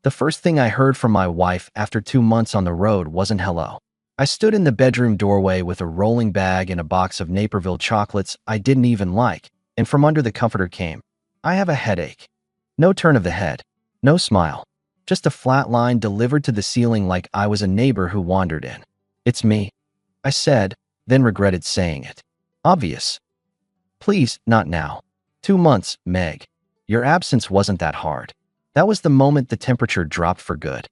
The first thing I heard from my wife after 2 months on the road wasn't hello. I stood in the bedroom doorway with a rolling bag and a box of Naperville chocolates I didn't even like, and from under the comforter came, "I have a headache." No turn of the head, no smile, just a flat line delivered to the ceiling like I was a neighbor who wandered in. "It's me," I said, then regretted saying it. "Obvious. Please, not now. 2 months, Meg. Your absence wasn't that hard." That was the moment the temperature dropped for good.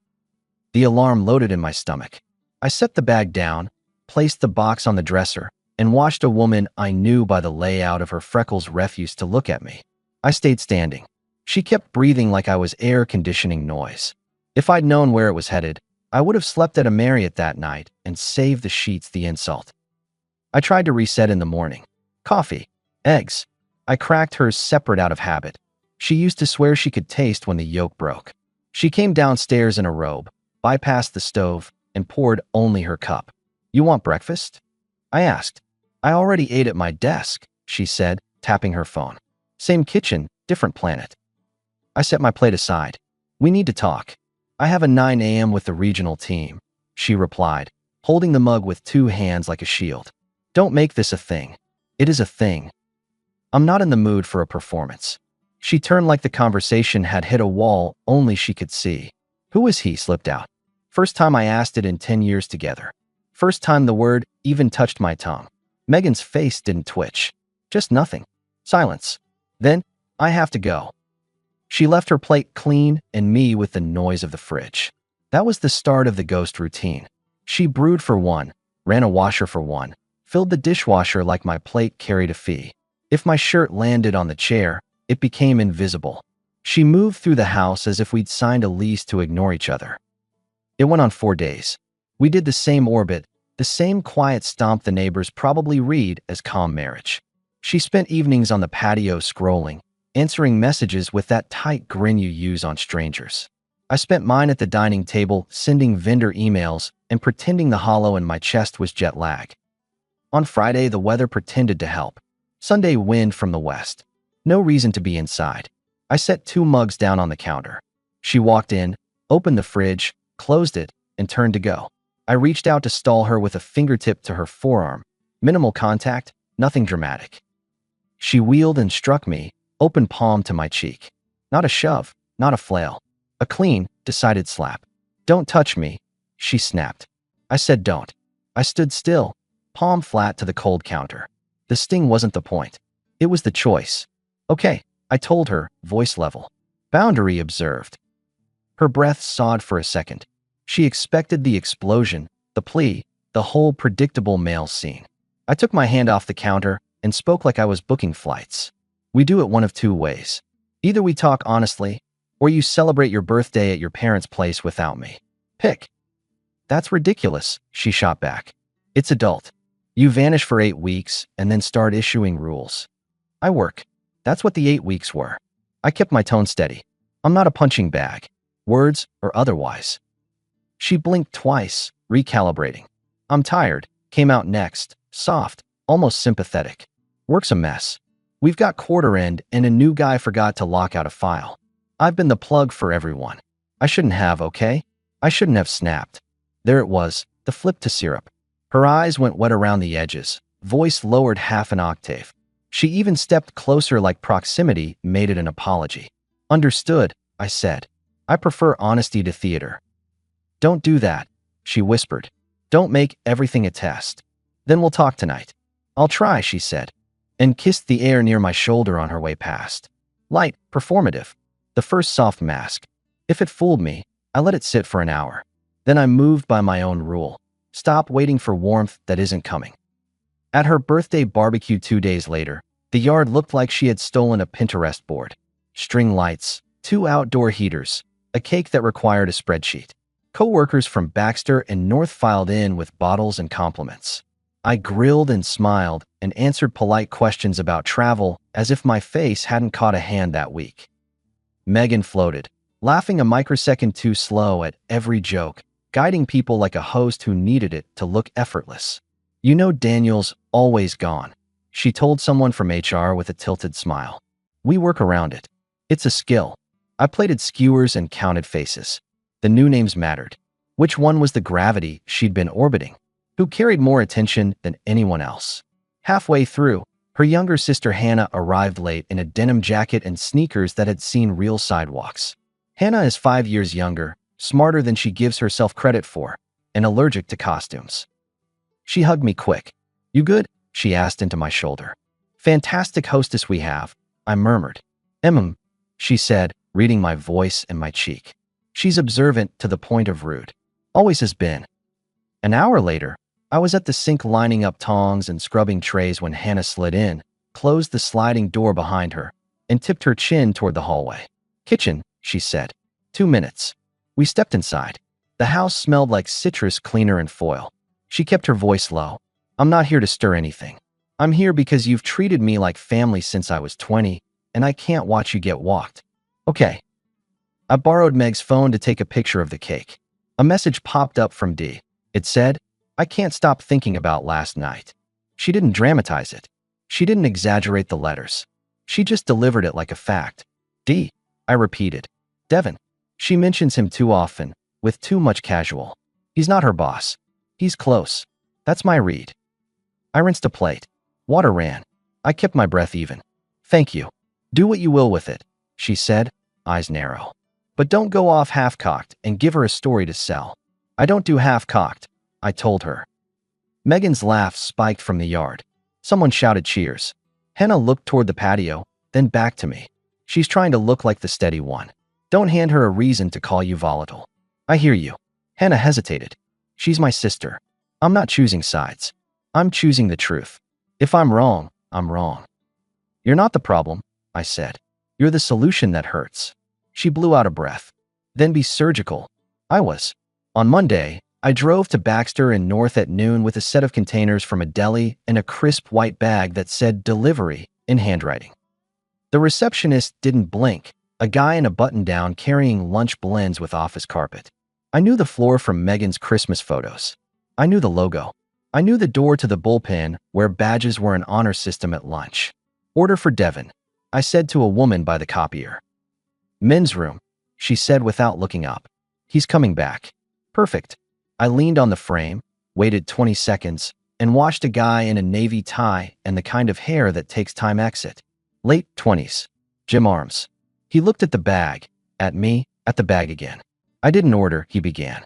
The alarm loaded in my stomach. I set the bag down, placed the box on the dresser, and watched a woman I knew by the layout of her freckles refuse to look at me. I stayed standing. She kept breathing like I was air conditioning noise. If I'd known where it was headed, I would have slept at a Marriott that night and saved the sheets the insult. I tried to reset in the morning. Coffee, eggs. I cracked hers separate out of habit. She used to swear she could taste when the yolk broke. She came downstairs in a robe, bypassed the stove, and poured only her cup. "You want breakfast?" I asked. "I already ate at my desk," she said, tapping her phone. "Same kitchen, different planet." I set my plate aside. "We need to talk. I have a 9 a.m. with the regional team," she replied, holding the mug with 2 hands like a shield. "Don't make this a thing." "It is a thing. I'm not in the mood for a performance." She turned like the conversation had hit a wall only she could see. "Who is he?" slipped out. First time I asked it in 10 years together. First time the word even touched my tongue. Megan's face didn't twitch. Just nothing. Silence. Then, "I have to go." She left her plate clean and me with the noise of the fridge. That was the start of the ghost routine. She brewed for one, ran a washer for one, filled the dishwasher like my plate carried a fee. If my shirt landed on the chair, it became invisible. She moved through the house as if we'd signed a lease to ignore each other. It went on 4 days. We did the same orbit, the same quiet stomp the neighbors probably read as calm marriage. She spent evenings on the patio scrolling, answering messages with that tight grin you use on strangers. I spent mine at the dining table, sending vendor emails and pretending the hollow in my chest was jet lag. On Friday, the weather pretended to help. Sunday, wind from the west. No reason to be inside. I set 2 mugs down on the counter. She walked in, opened the fridge, closed it, and turned to go. I reached out to stall her with a fingertip to her forearm. Minimal contact, nothing dramatic. She wheeled and struck me, open palm to my cheek. Not a shove, not a flail. A clean, decided slap. "Don't touch me," she snapped. I said don't. I stood still, palm flat to the cold counter. The sting wasn't the point. It was the choice. "Okay," I told her, voice level. "Boundary observed." Her breath sawed for a second. She expected the explosion, the plea, the whole predictable male scene. I took my hand off the counter and spoke like I was booking flights. "We do it one of 2 ways. Either we talk honestly, or you celebrate your birthday at your parents' place without me. Pick." "That's ridiculous," she shot back. "It's adult. You vanish for 8 weeks and then start issuing rules. I work." That's what the 8 weeks were. I kept my tone steady. "I'm not a punching bag, words or otherwise." She blinked twice, recalibrating. "I'm tired," came out next, soft, almost sympathetic. "Work's a mess. We've got quarter end and a new guy forgot to lock out a file. I've been the plug for everyone. I shouldn't have, okay? I shouldn't have snapped." There it was, the flip to syrup. Her eyes went wet around the edges, voice lowered half an octave. She even stepped closer like proximity made it an apology. "Understood," I said. "I prefer honesty to theater." "Don't do that," she whispered. "Don't make everything a test. Then we'll talk tonight." "I'll try," she said, and kissed the air near my shoulder on her way past. Light, performative. The first soft mask. If it fooled me, I let it sit for an hour. Then I moved by my own rule. Stop waiting for warmth that isn't coming. At her birthday barbecue 2 days later, the yard looked like she had stolen a Pinterest board. String lights, 2 outdoor heaters, a cake that required a spreadsheet. Coworkers from Baxter and North filed in with bottles and compliments. I grilled and smiled and answered polite questions about travel as if my face hadn't caught a hand that week. Megan floated, laughing a microsecond too slow at every joke, guiding people like a host who needed it to look effortless. "You know Daniel's always gone," she told someone from HR with a tilted smile. "We work around it. It's a skill. I plated skewers and counted faces. The new names mattered. Which one was the gravity she'd been orbiting? Who carried more attention than anyone else? Halfway through, her younger sister Hannah arrived late in a denim jacket and sneakers that had seen real sidewalks. Hannah is 5 years younger, smarter than she gives herself credit for, and allergic to costumes. She hugged me quick. "You good?" she asked into my shoulder. "Fantastic hostess we have," I murmured. She said, reading my voice and my cheek. "She's observant to the point of rude. Always has been." An hour later, I was at the sink lining up tongs and scrubbing trays when Hannah slid in, closed the sliding door behind her, and tipped her chin toward the hallway. "Kitchen," she said. 2 minutes. We stepped inside. The house smelled like citrus cleaner and foil. She kept her voice low. "I'm not here to stir anything. I'm here because you've treated me like family since I was 20, and I can't watch you get walked." "Okay." I borrowed Meg's phone to take a picture of the cake. A message popped up from Dee. It said, "I can't stop thinking about last night." She didn't dramatize it. She didn't exaggerate the letters. She just delivered it like a fact. "Dee," I repeated. "Devin." She mentions him too often, with too much casual. He's not her boss. He's close. That's my read. I rinsed a plate. Water ran. I kept my breath even. "Thank you. Do what you will with it," she said, eyes narrow. "But don't go off half-cocked and give her a story to sell." "I don't do half-cocked," I told her. Megan's laugh spiked from the yard. Someone shouted cheers. Hannah looked toward the patio, then back to me. "She's trying to look like the steady one. Don't hand her a reason to call you volatile." "I hear you." Hannah hesitated. "She's my sister. I'm not choosing sides. I'm choosing the truth. If I'm wrong, I'm wrong." "You're not the problem," I said. "You're the solution that hurts." She blew out a breath. "Then be surgical." I was. On Monday, I drove to Baxter and North at noon with a set of containers from a deli and a crisp white bag that said "delivery" in handwriting. The receptionist didn't blink, a guy in a button-down carrying lunch blends with office carpet. I knew the floor from Megan's Christmas photos. I knew the logo. I knew the door to the bullpen where badges were an honor system at lunch. "Order for Devin," I said to a woman by the copier. "Men's room," she said without looking up. "He's coming back." "Perfect." I leaned on the frame, waited 20 seconds, and watched a guy in a navy tie and the kind of hair that takes time exit. Late 20s. Gym arms. He looked at the bag, at me, at the bag again. "I didn't order," he began.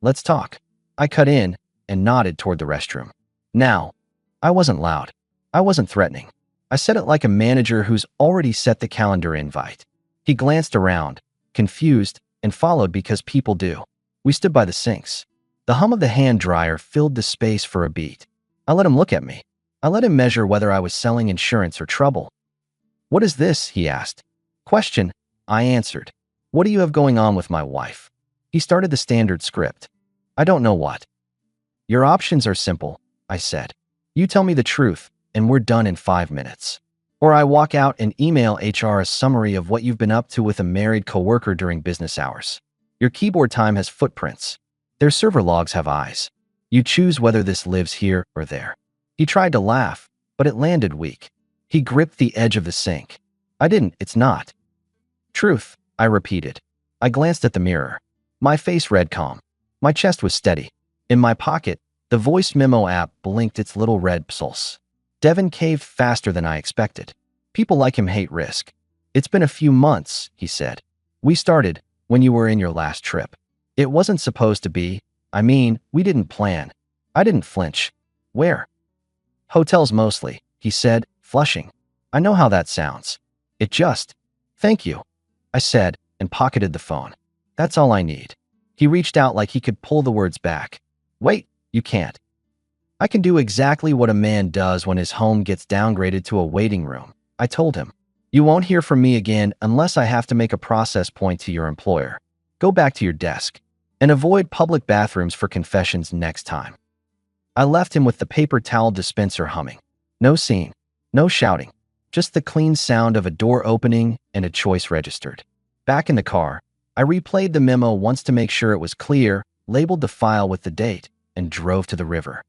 "Let's talk." I cut in and nodded toward the restroom. Now, I wasn't loud. I wasn't threatening. I said it like a manager who's already set the calendar invite. He glanced around, confused, and followed because people do. We stood by the sinks. The hum of the hand dryer filled the space for a beat. I let him look at me. I let him measure whether I was selling insurance or trouble. "What is this?" he asked. "Question," I answered. "What do you have going on with my wife?" He started the standard script. "I don't know what." "Your options are simple," I said. "You tell me the truth, and we're done in 5 minutes. Or I walk out and email HR a summary of what you've been up to with a married coworker during business hours. Your keyboard time has footprints. Their server logs have eyes. You choose whether this lives here or there." He tried to laugh, but it landed weak. He gripped the edge of the sink. "I didn't, it's not." "Truth," I repeated. I glanced at the mirror. My face read calm. My chest was steady. In my pocket, the voice memo app blinked its little red pulse. Devin caved faster than I expected. "People like him hate risk." "It's been a few months," he said. "We started when you were in your last trip. It wasn't supposed to be. I mean, we didn't plan." I didn't flinch. "Where?" "Hotels mostly," he said, flushing. "I know how that sounds. It just—" "Thank you," I said, and pocketed the phone. "That's all I need." He reached out like he could pull the words back. "Wait, you can't." "I can do exactly what a man does when his home gets downgraded to a waiting room," I told him. "You won't hear from me again unless I have to make a process point to your employer. Go back to your desk. And avoid public bathrooms for confessions next time." I left him with the paper towel dispenser humming. No scene. No shouting. Just the clean sound of a door opening and a choice registered. Back in the car, I replayed the memo once to make sure it was clear, labeled the file with the date, and drove to the river.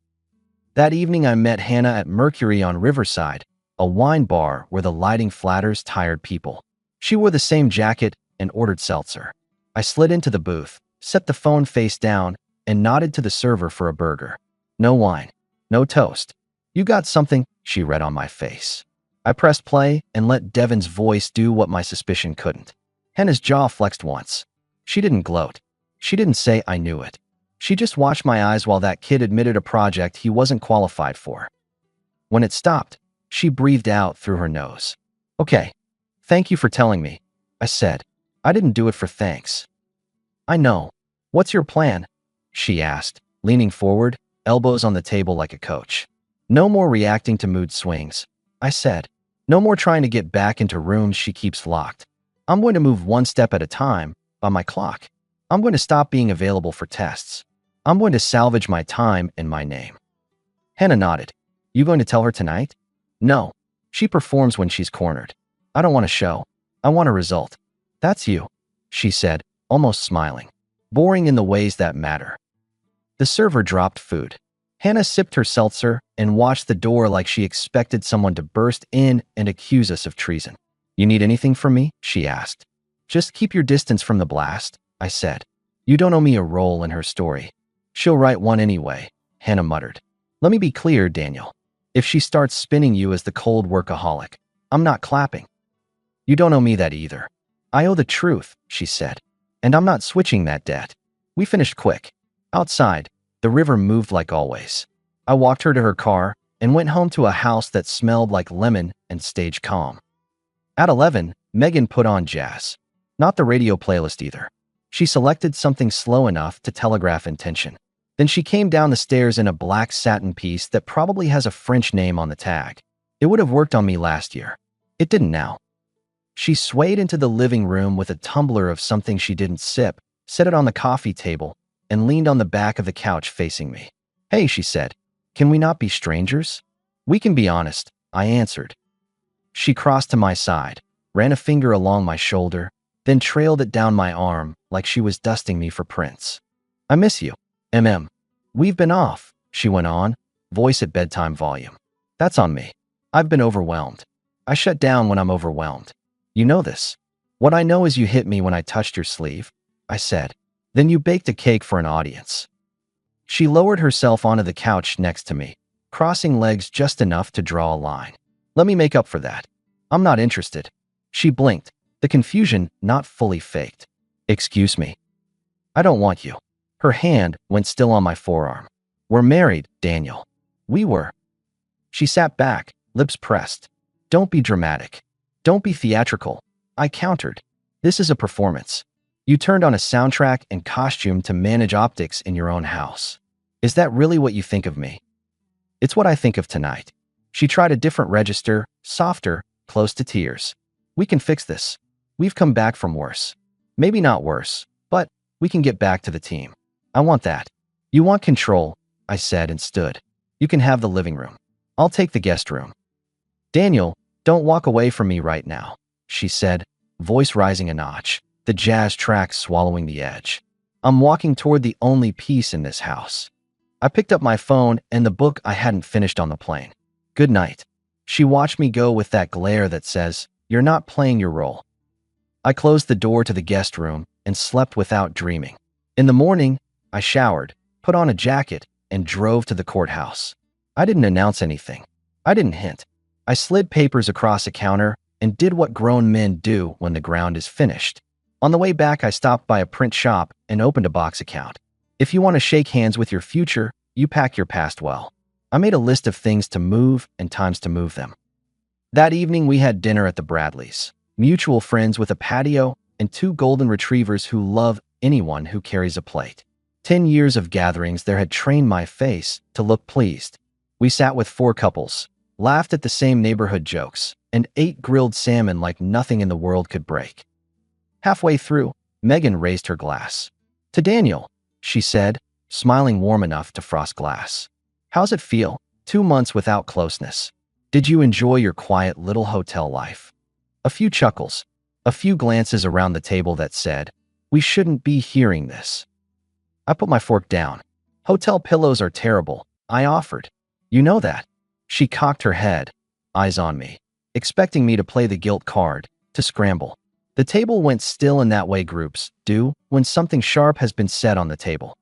That evening I met Hannah at Mercury on Riverside, a wine bar where the lighting flatters tired people. She wore the same jacket and ordered seltzer. I slid into the booth, set the phone face down, and nodded to the server for a burger. No wine. No toast. You got something, she read on my face. I pressed play and let Devon's voice do what my suspicion couldn't. Hannah's jaw flexed once. She didn't gloat. She didn't say I knew it. She just watched my eyes while that kid admitted a project he wasn't qualified for. When it stopped, she breathed out through her nose. Okay. Thank you for telling me, I said. I didn't do it for thanks. I know. What's your plan? She asked, leaning forward, elbows on the table like a coach. No more reacting to mood swings, I said. No more trying to get back into rooms she keeps locked. I'm going to move one step at a time, by my clock. I'm going to stop being available for tests. I'm going to salvage my time and my name. Hannah nodded. You going to tell her tonight? No. She performs when she's cornered. I don't want a show. I want a result. That's you, she said, almost smiling. Boring in the ways that matter. The server dropped food. Hannah sipped her seltzer and watched the door like she expected someone to burst in and accuse us of treason. You need anything from me? She asked. Just keep your distance from the blast, I said. You don't owe me a role in her story. She'll write one anyway, Hannah muttered. Let me be clear, Daniel. If she starts spinning you as the cold workaholic, I'm not clapping. You don't owe me that either. I owe the truth, she said. And I'm not switching that debt. We finished quick. Outside, the river moved like always. I walked her to her car and went home to a house that smelled like lemon and stage calm. At 11, Megan put on jazz. Not the radio playlist either. She selected something slow enough to telegraph intention. Then she came down the stairs in a black satin piece that probably has a French name on the tag. It would have worked on me last year. It didn't now. She swayed into the living room with a tumbler of something she didn't sip, set it on the coffee table, and leaned on the back of the couch facing me. Hey, she said, can we not be strangers? We can be honest, I answered. She crossed to my side, ran a finger along my shoulder, then trailed it down my arm like she was dusting me for prints. I miss you, MM. We've been off, she went on, voice at bedtime volume. That's on me. I've been overwhelmed. I shut down when I'm overwhelmed. You know this. What I know is you hit me when I touched your sleeve, I said. Then you baked a cake for an audience. She lowered herself onto the couch next to me, crossing legs just enough to draw a line. Let me make up for that. I'm not interested. She blinked, the confusion not fully faked. Excuse me. I don't want you. Her hand went still on my forearm. We're married, Daniel. We were. She sat back, lips pressed. Don't be dramatic. Don't be theatrical. I countered. This is a performance. You turned on a soundtrack and costume to manage optics in your own house. Is that really what you think of me? It's what I think of tonight. She tried a different register, softer, close to tears. We can fix this. We've come back from worse. Maybe not worse, but we can get back to the team. I want that. You want control, I said and stood. You can have the living room. I'll take the guest room. Daniel, don't walk away from me right now, she said, voice rising a notch, the jazz track swallowing the edge. I'm walking toward the only peace in this house. I picked up my phone and the book I hadn't finished on the plane. Good night. She watched me go with that glare that says, you're not playing your role. I closed the door to the guest room and slept without dreaming. In the morning, I showered, put on a jacket, and drove to the courthouse. I didn't announce anything. I didn't hint. I slid papers across a counter and did what grown men do when the ground is finished. On the way back, I stopped by a print shop and opened a box account. If you want to shake hands with your future, you pack your past well. I made a list of things to move and times to move them. That evening, we had dinner at the Bradleys, mutual friends with a patio and 2 golden retrievers who love anyone who carries a plate. 10 years of gatherings there had trained my face to look pleased. We sat with 4 couples, laughed at the same neighborhood jokes, and ate grilled salmon like nothing in the world could break. Halfway through, Megan raised her glass. To Daniel, she said, smiling warm enough to frost glass. How's it feel? 2 months without closeness. Did you enjoy your quiet little hotel life? A few chuckles, a few glances around the table that said, we shouldn't be hearing this. I put my fork down. Hotel pillows are terrible, I offered. You know that. She cocked her head, eyes on me, expecting me to play the guilt card, to scramble. The table went still in that way groups do when something sharp has been said on the table.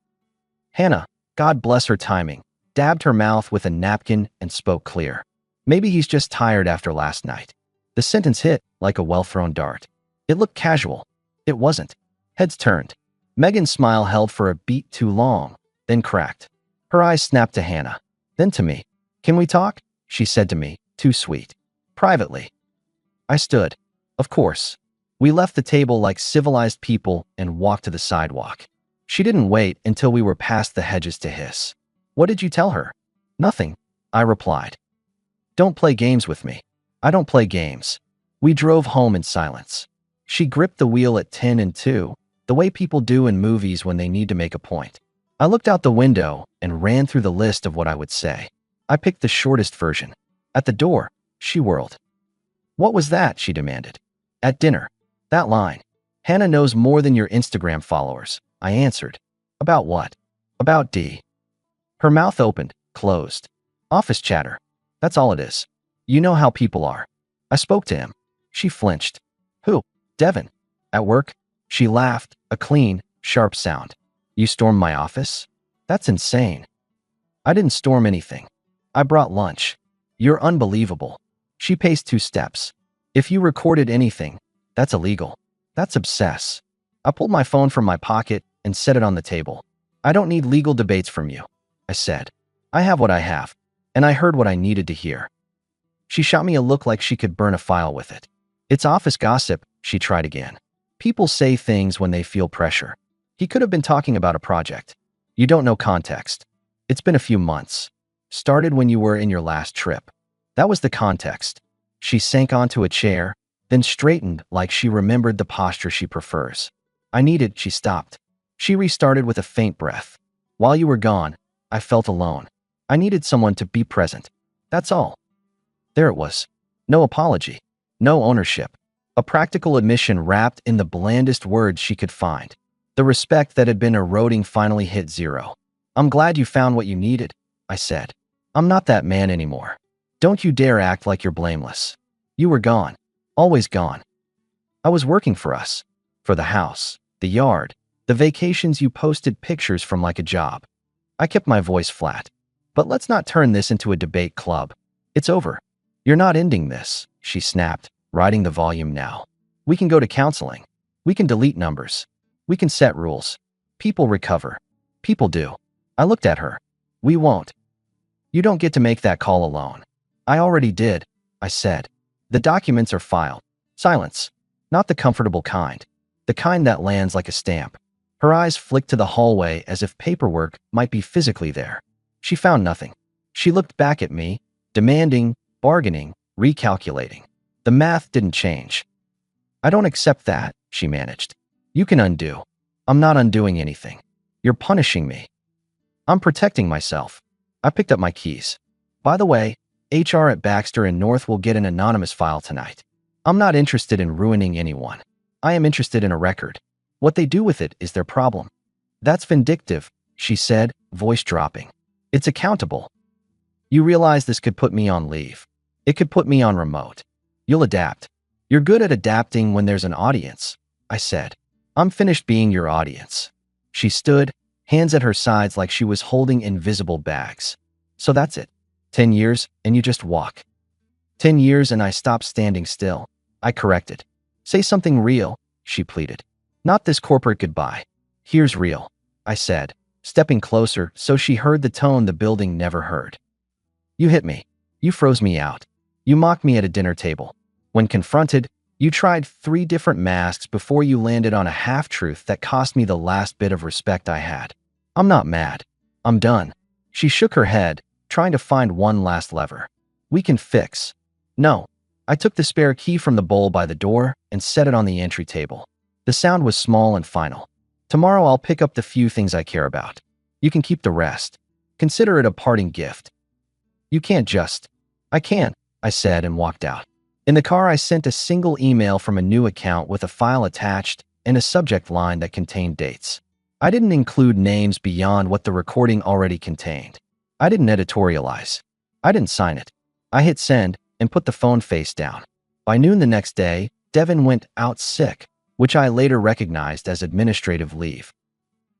Hannah, God bless her timing, dabbed her mouth with a napkin and spoke clear. Maybe he's just tired after last night. The sentence hit like a well-thrown dart. It looked casual. It wasn't. Heads turned. Megan's smile held for a beat too long, then cracked. Her eyes snapped to Hannah, then to me. Can we talk? She said to me, too sweet. Privately. I stood. Of course. We left the table like civilized people and walked to the sidewalk. She didn't wait until we were past the hedges to hiss. What did you tell her? Nothing, I replied. Don't play games with me. I don't play games. We drove home in silence. She gripped the wheel at 10 and 2, the way people do in movies when they need to make a point. I looked out the window and ran through the list of what I would say. I picked the shortest version. At the door, she whirled. What was that? She demanded. At dinner. That line. Hannah knows more than your Instagram followers, I answered. About what? About D. Her mouth opened, closed. Office chatter. That's all it is. You know how people are. I spoke to him. She flinched. Who? Devin. At work? She laughed, a clean, sharp sound. You stormed my office? That's insane. I didn't storm anything. I brought lunch. You're unbelievable. She paced 2 steps. If you recorded anything, that's illegal. That's obsess. I pulled my phone from my pocket and set it on the table. I don't need legal debates from you, I said. I have what I have, and I heard what I needed to hear. She shot me a look like she could burn a file with it. It's office gossip, she tried again. People say things when they feel pressure. He could have been talking about a project. You don't know context. It's been a few months. Started when you were in your last trip. That was the context. She sank onto a chair, then straightened like she remembered the posture she prefers. She stopped. She restarted with a faint breath. While you were gone, I felt alone. I needed someone to be present. That's all. There it was. No apology. No ownership. A practical admission wrapped in the blandest words she could find. The respect that had been eroding finally hit zero. I'm glad you found what you needed, I said. I'm not that man anymore. Don't you dare act like you're blameless. You were gone. Always gone. I was working for us. For the house, the yard, the vacations you posted pictures from like a job. I kept my voice flat. But let's not turn this into a debate club. It's over. You're not ending this, she snapped, riding the volume now. We can go to counseling. We can delete numbers. We can set rules. People recover. People do. I looked at her. We won't. You don't get to make that call alone. I already did, I said. The documents are filed. Silence. Not the comfortable kind. The kind that lands like a stamp. Her eyes flicked to the hallway as if paperwork might be physically there. She found nothing. She looked back at me, demanding, bargaining, recalculating. The math didn't change. I don't accept that, she managed. You can undo. I'm not undoing anything. You're punishing me. I'm protecting myself. I picked up my keys. By the way, HR at Baxter and North will get an anonymous file tonight. I'm not interested in ruining anyone. I am interested in a record. What they do with it is their problem. That's vindictive, she said, voice dropping. It's accountable. You realize this could put me on leave. It could put me on remote. You'll adapt. You're good at adapting when there's an audience, I said. I'm finished being your audience. She stood, hands at her sides like she was holding invisible bags. So that's it. 10 years, and you just walk. 10 years and I stop standing still. I corrected. Say something real, she pleaded. Not this corporate goodbye. Here's real, I said, stepping closer so she heard the tone the building never heard. You hit me. You froze me out. You mocked me at a dinner table. When confronted, you tried 3 different masks before you landed on a half-truth that cost me the last bit of respect I had. I'm not mad. I'm done. She shook her head, trying to find one last lever. We can fix. No. I took the spare key from the bowl by the door and set it on the entry table. The sound was small and final. Tomorrow I'll pick up the few things I care about. You can keep the rest. Consider it a parting gift. You can't just. I can't, I said and walked out. In the car I sent a single email from a new account with a file attached and a subject line that contained dates. I didn't include names beyond what the recording already contained. I didn't editorialize. I didn't sign it. I hit send and put the phone face down. By noon the next day, Devin went out sick. which I later recognized as administrative leave.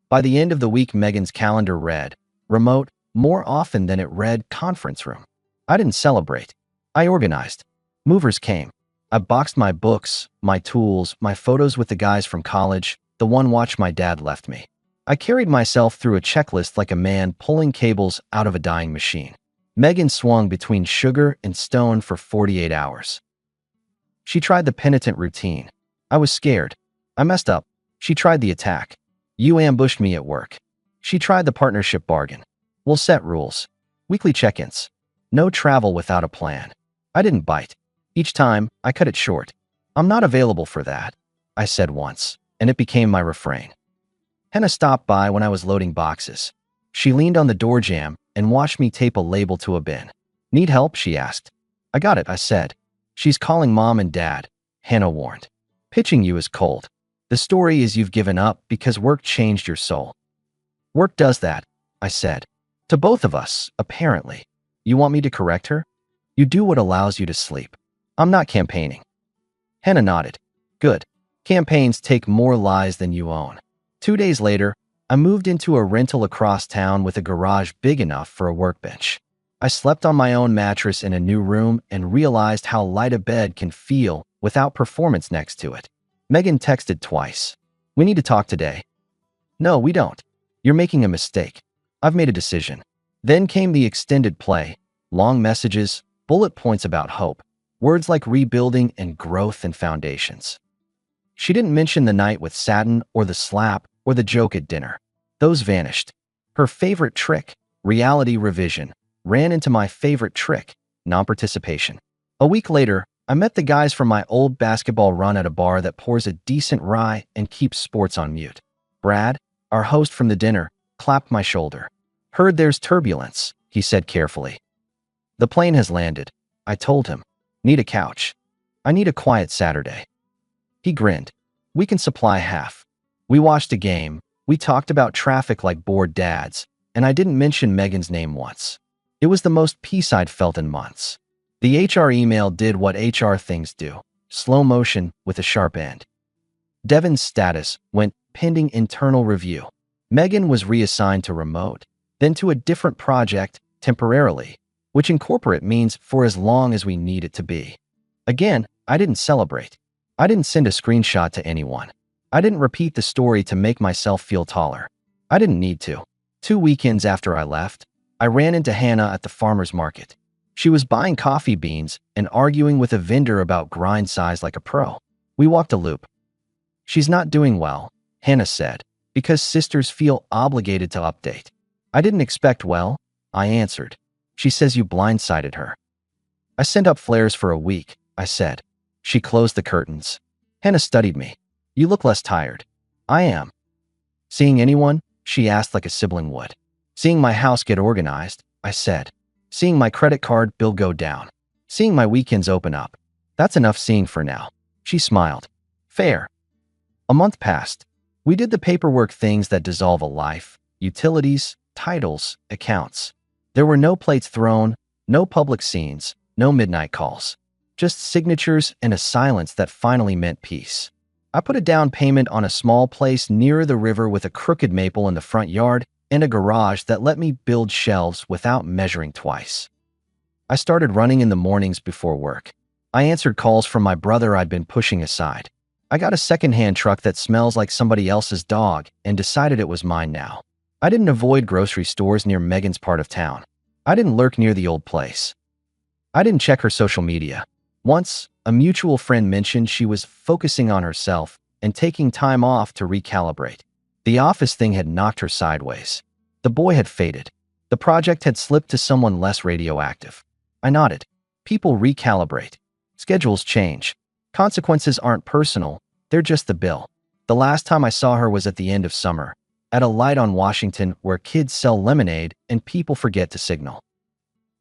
By the end of the week, Megan's calendar read remote more often than it read conference room. I didn't celebrate. I organized. Movers came. I boxed my books, my tools, my photos with the guys from college, the one watch my dad left me. I carried myself through a checklist like a man pulling cables out of a dying machine. Megan swung between sugar and stone for 48 hours. She tried the penitent routine. I was scared. I messed up. She tried the attack. You ambushed me at work. She tried the partnership bargain. We'll set rules. Weekly check-ins. No travel without a plan. I didn't bite. Each time, I cut it short. I'm not available for that, I said once, and it became my refrain. Hannah stopped by when I was loading boxes. She leaned on the door jamb and watched me tape a label to a bin. Need help? She asked. I got it, I said. She's calling Mom and Dad, Hannah warned. Pitching you is cold. The story is you've given up because work changed your soul. Work does that, I said. To both of us, apparently. You want me to correct her? You do what allows you to sleep. I'm not campaigning. Hannah nodded. Good. Campaigns take more lies than you own. 2 days later, I moved into a rental across town with a garage big enough for a workbench. I slept on my own mattress in a new room and realized how light a bed can feel without performance next to it. Megan texted twice. We need to talk today. No, we don't. You're making a mistake. I've made a decision. Then came the extended play, long messages, bullet points about hope, words like rebuilding and growth and foundations. She didn't mention the night with Satin or the slap or the joke at dinner. Those vanished. Her favorite trick, reality revision, ran into my favorite trick, non-participation. A week later, I met the guys from my old basketball run at a bar that pours a decent rye and keeps sports on mute. Brad, our host from the dinner, clapped my shoulder. Heard there's turbulence, he said carefully. The plane has landed, I told him. Need a couch. I need a quiet Saturday. He grinned. We can supply half. We watched a game, we talked about traffic like bored dads, and I didn't mention Megan's name once. It was the most peace I'd felt in months. The HR email did what HR things do, slow motion with a sharp end. Devin's status went pending internal review. Megan was reassigned to remote, then to a different project temporarily, which in corporate means for as long as we need it to be. Again, I didn't celebrate. I didn't send a screenshot to anyone. I didn't repeat the story to make myself feel taller. I didn't need to. 2 weekends after I left, I ran into Hannah at the farmer's market. She was buying coffee beans and arguing with a vendor about grind size like a pro. We walked a loop. She's not doing well, Hannah said, because sisters feel obligated to update. I didn't expect well, I answered. She says you blindsided her. I sent up flares for a week, I said. She closed the curtains. Hannah studied me. You look less tired. I am. Seeing anyone? She asked like a sibling would. Seeing my house get organized, I said. Seeing my credit card bill go down. Seeing my weekends open up. That's enough seeing for now. She smiled. Fair. A month passed. We did the paperwork things that dissolve a life, utilities, titles, accounts. There were no plates thrown, no public scenes, no midnight calls. Just signatures and a silence that finally meant peace. I put a down payment on a small place near the river with a crooked maple in the front yard and a garage that let me build shelves without measuring twice. I started running in the mornings before work. I answered calls from my brother I'd been pushing aside. I got a secondhand truck that smells like somebody else's dog and decided it was mine now. I didn't avoid grocery stores near Megan's part of town. I didn't lurk near the old place. I didn't check her social media. Once, a mutual friend mentioned she was focusing on herself and taking time off to recalibrate. The office thing had knocked her sideways. The boy had faded. The project had slipped to someone less radioactive. I nodded. People recalibrate. Schedules change. Consequences aren't personal, they're just the bill. The last time I saw her was at the end of summer, at a light on Washington where kids sell lemonade and people forget to signal.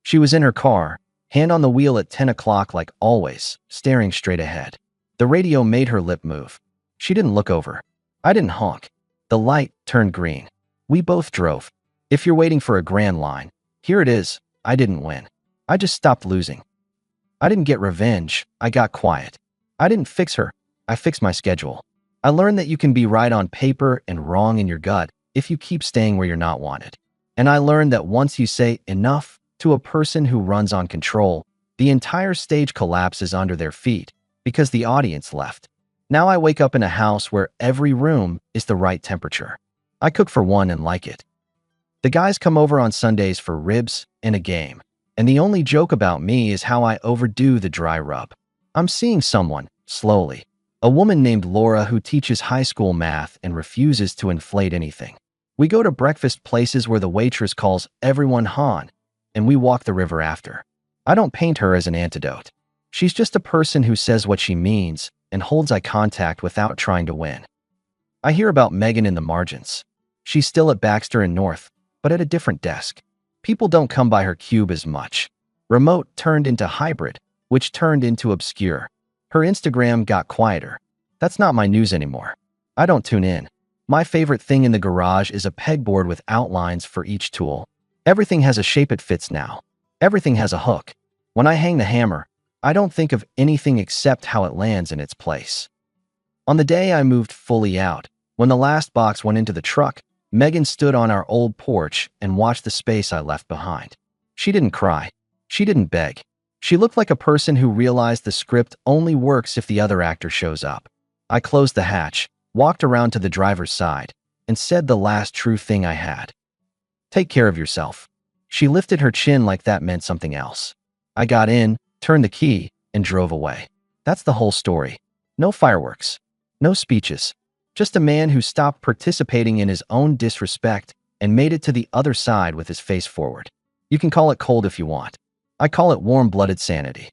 She was in her car, hand on the wheel at 10 o'clock like always, staring straight ahead. The radio made her lip move. She didn't look over. I didn't honk. The light turned green. We both drove. If you're waiting for a grand line, here it is. I didn't win. I just stopped losing. I didn't get revenge. I got quiet. I didn't fix her. I fixed my schedule. I learned that you can be right on paper and wrong in your gut if you keep staying where you're not wanted. And I learned that once you say enough to a person who runs on control, the entire stage collapses under their feet because the audience left. Now I wake up in a house where every room is the right temperature. I cook for one and like it. The guys come over on Sundays for ribs and a game. And the only joke about me is how I overdo the dry rub. I'm seeing someone, slowly. A woman named Laura who teaches high school math and refuses to inflate anything. We go to breakfast places where the waitress calls everyone Han, and we walk the river after. I don't paint her as an antidote. She's just a person who says what she means and holds eye contact without trying to win. I hear about Megan in the margins. She's still at Baxter and North, but at a different desk. People don't come by her cube as much. Remote turned into hybrid, which turned into obscure. Her Instagram got quieter. That's not my news anymore. I don't tune in. My favorite thing in the garage is a pegboard with outlines for each tool. Everything has a shape it fits now. Everything has a hook. When I hang the hammer, I don't think of anything except how it lands in its place. On the day I moved fully out, when the last box went into the truck, Megan stood on our old porch and watched the space I left behind. She didn't cry. She didn't beg. She looked like a person who realized the script only works if the other actor shows up. I closed the hatch, walked around to the driver's side, and said the last true thing I had. Take care of yourself. She lifted her chin like that meant something else. I got in, turned the key, and drove away. That's the whole story. No fireworks. No speeches. Just a man who stopped participating in his own disrespect and made it to the other side with his face forward. You can call it cold if you want. I call it warm-blooded sanity.